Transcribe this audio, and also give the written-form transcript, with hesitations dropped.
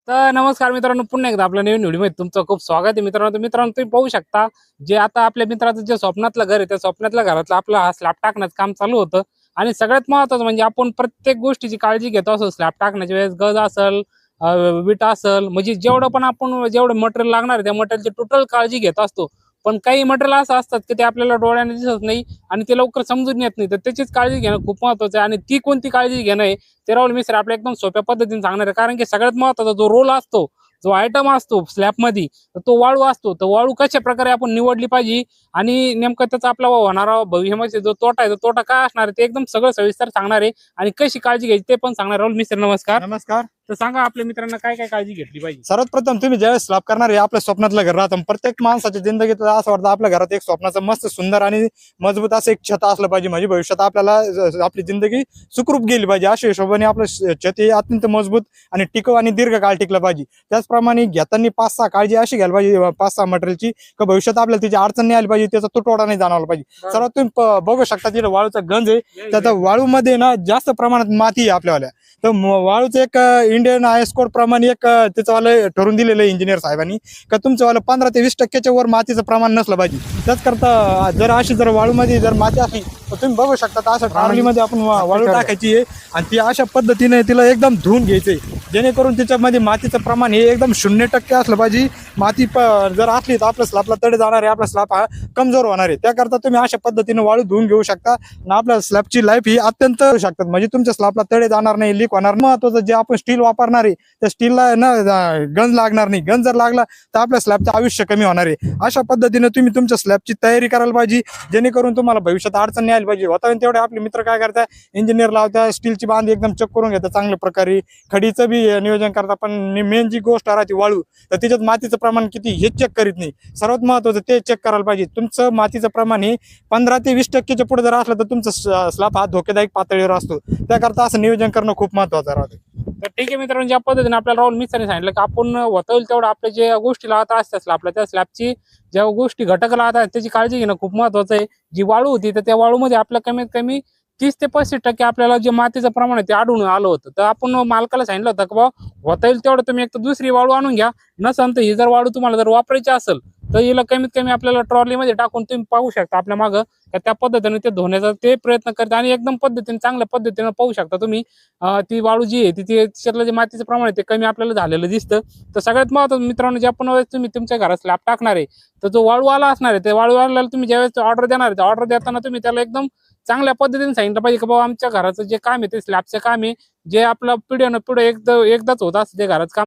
तर नमस्कार मित्रांनो, पुन्हा एकदा आपल्या नवीन व्हिडिओमध्ये तुमचं खूप स्वागत आहे मित्रांनो तुम्ही पाहू शकता जे आता आपल्या मित्राचं जे स्वप्नातलं घर आहे त्या स्वप्नातल्या घरातलं आपलं हा स्लॅब टाकण्याचं काम चालू होतं. आणि सगळ्यात महत्त्वाचं म्हणजे आपण प्रत्येक गोष्टीची काळजी घेतो असो. स्लॅब टाकण्याच्या वेळेस गज असेल, विटा असेल, म्हणजे जेवढं पण आपण जेवढं मटेरियल लागणार आहे त्या मटेरियलची टोटल काळजी घेत असतो. पण काही मटेरियल असं असतात की ते आपल्याला डोळ्याने दिसत नाही आणि ते लवकर समजून येत नाही. तर त्याचीच काळजी घेणं खूप महत्त्वाचं आहे. आणि ती कोणती काळजी घेणं आहे ते राहुल मिस्त्री आपल्या एकदम सोप्या पद्धतीने सांगणार आहे. कारण की सगळ्यात महत्त्वाचा जो रोल असतो, जो आयटम असतो स्लॅबमध्ये, तर तो वाळू असतो. तर वाळू कशा प्रकारे आपण निवडली पाहिजे आणि नेमकं त्याचा आपला होणारा भविष्यामध्ये जो तोटा आहे तो तोटा काय असणार आहे ते एकदम सगळं सविस्तर सांगणार आहे. आणि कशी काळजी घ्यायची ते पण सांगणार. राहुल मिस्त्री नमस्कार. नमस्कार. तर सांगा आपल्या मित्रांना काय काय काळजी घेतली पाहिजे. सर्वात प्रथम तुम्ही ज्यावेळेस स्लॅब करणार आहे आपल्या स्वप्नातलं घर राहतं. प्रत्येक माणसाच्या जिंदगीत असं वाटतं आपल्या घरात एक स्वप्नाचं मस्त सुंदर आणि मजबूत असं एक छत असलं पाहिजे. म्हणजे भविष्यात आपल्याला आपली जिंदगी सुखरूप गेली पाहिजे. अशा हिशोबाने आपलं छत हे अत्यंत मजबूत आणि टिकाऊ आणि दीर्घकाळ टिकलं पाहिजे. त्याचप्रमाणे घेताना 5-6 काळजी अशी घ्यायला पाहिजे 5-6 मटेरियलची का भविष्यात आपल्याला तिची अडचण नाही आली पाहिजे, त्याचा तुटवडा नाही जाणवला पाहिजे. सर्वात तुम्ही बघू शकता तिथे वाळूचा गंज आहे. त्याचा वाळूमध्ये ना जास्त प्रमाणात माती आहे आपल्याला. तर वाळूचं एक इंडियन आयएस कोड प्रमाणे एक त्याचं वालं ठरवून दिलेलं आहे इंजिनियर साहेबांनी का तुमचं वालं 15 ते 20% वर मातीचं प्रमाण नसलं पाहिजे. त्याच करता जर अशी जर वाळूमध्ये जर माती असली तर तुम्ही बघू शकता असं ट्रॉलीमध्ये आपण वाळू टाकायची आहे आणि ती अशा पद्धतीने तिला एकदम धुवून घ्यायचंय जेणेकरून त्याच्यामध्ये मातीचं प्रमाण हे एकदम 0% असलं पाहिजे. माती जर असली तर आपल्या स्लॅबला तडे जाणार आहे, आपला स्लॅब हा कमजोर होणार आहे. त्याकरता तुम्ही अशा पद्धतीने वाळू धुवून घेऊ शकता आणि आपल्या स्लॅबची लाईफ ही अत्यंत शकतात. म्हणजे तुमच्या स्लॅबला तडे जाणार नाही, लीक होणार. महत्वाचं जे आपण स्टील वापरणार आहे त्या स्टीलला ना गंज लागणार नाही. गंज जर लागला तर आपल्या स्लॅबचं आयुष्य कमी होणार आहे. अशा पद्धतीने तुम्ही तुमच्या स्लॅबची तयारी करायला पाहिजे जेणेकरून तुम्हाला भविष्यात अडचण नाही आली पाहिजे. होता तेवढे आपले मित्र काय करतात, इंजिनियर लावतात, स्टीलची बांध एकदम चेक करून घेतात चांगल्या प्रकारे, खडीचं बी नियोजन करतात. पण मेन जी गोष्ट राहते वाळू, तर त्याच्यात मातीचं प्रमाण किती हे चेक करीत नाही. सर्वात महत्वाचं ते चेक करायला पाहिजे. तुमचं मातीचं प्रमाण हे 15 ते 20%च्या पुढे जर असलं तर तुमचं स्लॅब हा धोकेदायक पातळीवर असतो. त्याकरता असं नियोजन करणं खूप महत्वाचं राहतं. तर ठीक आहे मित्रांनो, ज्या पद्धतीने आपल्याला राहुल मिस्त्रीने सांगितलं की आपण होता तेवढं आपल्या ज्या गोष्टी लावत असतात आपल्या त्या स्लॅबची ज्या गोष्टी घटक लावत आहेत त्याची काळजी घेणं खूप महत्वाचं आहे. जी वाळू होती तर त्या वाळूमध्ये आपल्या कमीत कमी 30 ते 35% आपल्याला जे मातीचं प्रमाण आहे ते आढळून आलं होतं. तर आपण मालकाला सांगितलं होतं की बाबा होता येईल तेवढं तुम्ही एक तर दुसरी वाळू आणून घ्या. नसेल तर ही जर वाळू तुम्हाला जर वापरायची असेल तर हिला कमीत कमी आपल्याला ट्रॉलीमध्ये टाकून तुम्ही पाहू शकता आपल्या मागं त्या पद्धतीने ते धुण्याचा ते प्रयत्न करतात. आणि एकदम पद्धतीने चांगल्या पद्धतीने पाहू शकता तुम्ही ती वाळू जी आहे तिच्यातलं जे मातीचं प्रमाण आहे ते कमी आपल्याला झालेलं दिसतं. तर सगळ्यात महत्त्वाचं मित्रांनो, ज्या पण वेळेस तुम्ही तुमच्या घरात स्लॅब टाकणार आहे तर जो वाळूवाला असणार आहे त्या वाळूवाल्याला तुम्ही ज्यावेळेस ऑर्डर देणार आहे ऑर्डर देताना तुम्ही त्याला एकदम चांगल्या पद्धतीने सांगितलं पाहिजे की बाबा आमच्या घराचं जे काम आहे ते स्लॅबचं काम आहे जे आपलं पिढ्यानं पुढे एकदाच होत असतं ते घराचं काम.